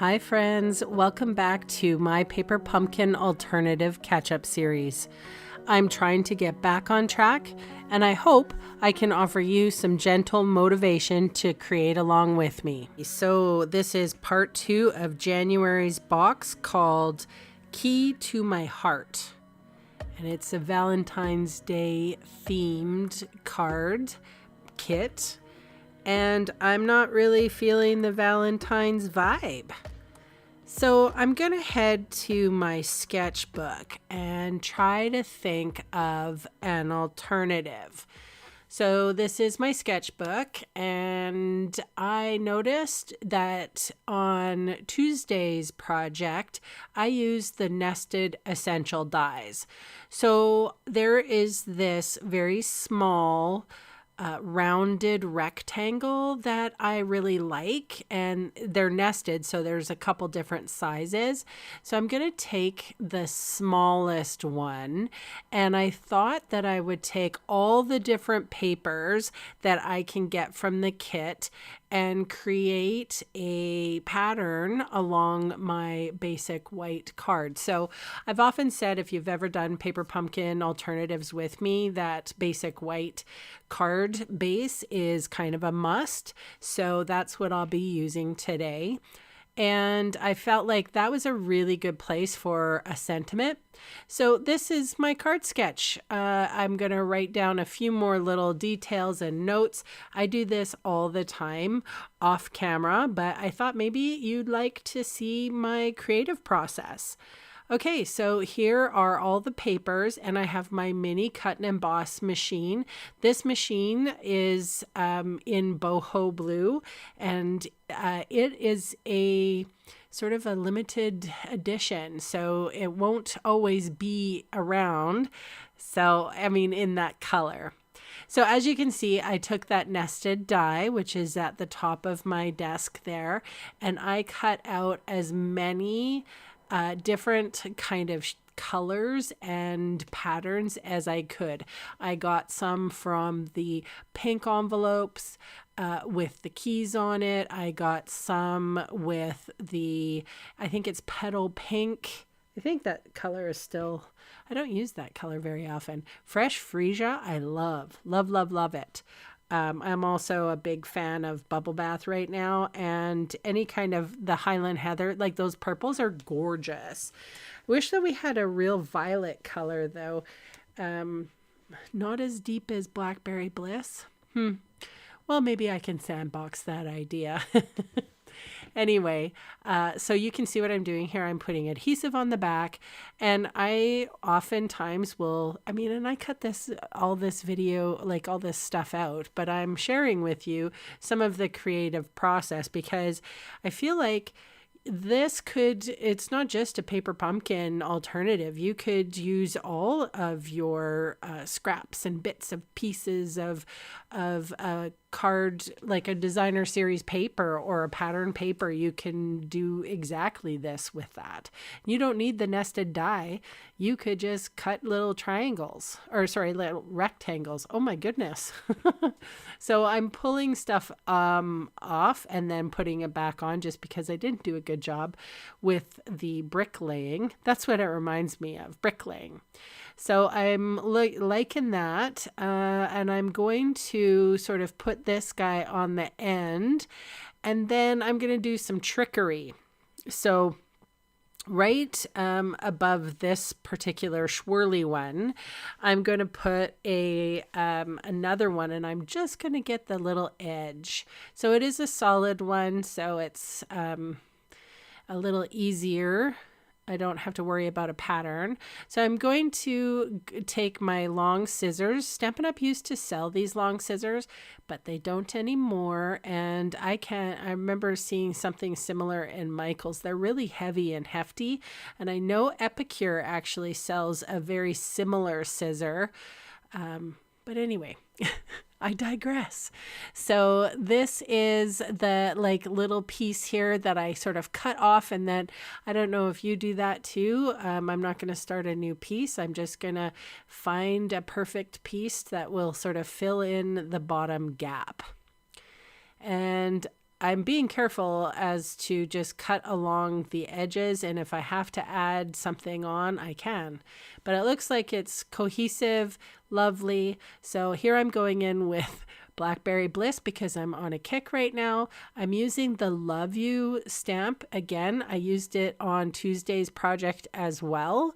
Hi friends, welcome back to my Paper Pumpkin Alternative Catch-Up series. I'm trying to get back on track, and I hope I can offer you some gentle motivation to create along with me. So this is part 2 of January's box called Key to My Heart. And it's a Valentine's Day themed card kit. And I'm not really feeling the Valentine's vibe. So I'm going to head to my sketchbook and try to think of an alternative. So this is my sketchbook, and I noticed that on Tuesday's project, I used the nested essential dies. So there is this very small rounded rectangle that I really like, and they're nested, so there's a couple different sizes. So I'm going to take the smallest one, and I thought that I would take all the different papers that I can get from the kit and create a pattern along my basic white card. So I've often said, if you've ever done Paper Pumpkin alternatives with me, that basic white card base is kind of a must. So that's what I'll be using today. And I felt like that was a really good place for a sentiment. So this is my card sketch. I'm going to write down a few more little details and notes. I do this all the time off camera, but I thought maybe you'd like to see my creative process. Okay, so here are all the papers, and I have my mini cut and emboss machine. This machine is in boho blue, and it is a sort of a limited edition, so it won't always be around. So, I mean, in that color. So as you can see, I took that nested die, which is at the top of my desk there, and I cut out as many different kind of colors and patterns as I could. I got some from the pink envelopes with the keys on it. I got some with the, I think it's petal pink. I think that color is still, I don't use that color very often. Fresh freesia, I love, love, love, love it. I'm also a big fan of Bubble Bath right now, and any kind of the Highland Heather, like those purples are gorgeous. Wish that we had a real violet color though. Not as deep as Blackberry Bliss. Well, maybe I can sandbox that idea. Anyway, so you can see what I'm doing here. I'm putting adhesive on the back, and I oftentimes will, and I cut all this video, like all this stuff out, but I'm sharing with you some of the creative process because I feel like it's not just a Paper Pumpkin alternative. You could use all of your scraps and bits of pieces of a card, like a designer series paper or a pattern paper. You can do exactly this with that. You don't need the nested die. You could just cut little triangles, little rectangles. Oh my goodness. So I'm pulling stuff off and then putting it back on just because I didn't do a good job with the bricklaying. That's what it reminds me of, bricklaying. So I'm liking that, and I'm going to sort of put this guy on the end, and then I'm going to do some trickery. So right above this particular swirly one, I'm going to put another one, and I'm just going to get the little edge. So it is a solid one, so it's a little easier. I don't have to worry about a pattern. So I'm going to take my long scissors. Stampin' Up used to sell these long scissors, but they don't anymore. And I remember seeing something similar in Michael's. They're really heavy and hefty. And I know Epicure actually sells a very similar scissor. But anyway, I digress. So this is the little piece here that I sort of cut off, and then I don't know if you do that too. I'm not going to start a new piece. I'm just going to find a perfect piece that will sort of fill in the bottom gap. And I'm being careful as to just cut along the edges, and if I have to add something on, I can. But it looks like it's cohesive, lovely. So here I'm going in with Blackberry Bliss because I'm on a kick right now. I'm using the Love You stamp again. I used it on Tuesday's project as well.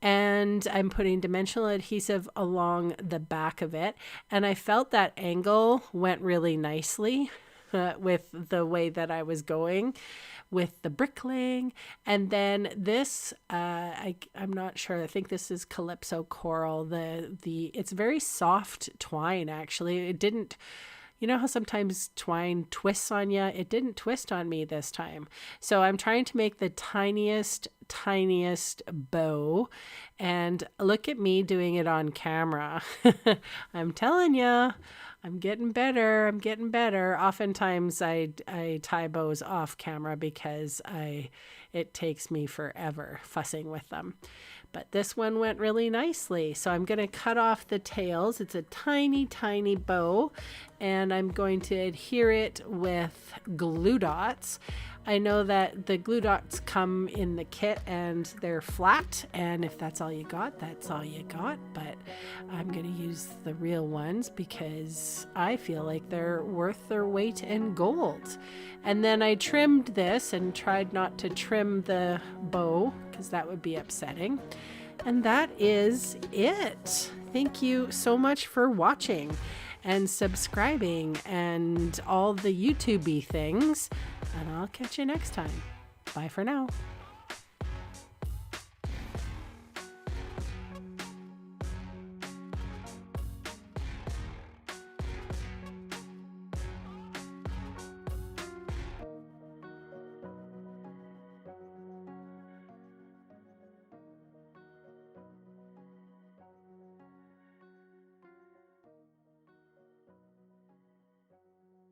And I'm putting dimensional adhesive along the back of it. And I felt that angle went really nicely with the way that I was going with the bricklaying. And then this, I'm not sure. I think this is Calypso Coral. It's very soft twine, actually. It didn't, you know how sometimes twine twists on you? It didn't twist on me this time. So I'm trying to make the tiniest bow, and look at me doing it on camera. I'm telling you, I'm getting better. Oftentimes I tie bows off camera because it takes me forever fussing with them. But this one went really nicely. So I'm going to cut off the tails. It's a tiny bow, and I'm going to adhere it with glue dots. I know that the glue dots come in the kit and they're flat, and if that's all you got, that's all you got. But I'm going to use the real ones because I feel like they're worth their weight in gold. And then I trimmed this and tried not to trim the bow because that would be upsetting. And that is it. Thank you so much for watching and subscribing and all the YouTube-y things. And I'll catch you next time. Bye for now.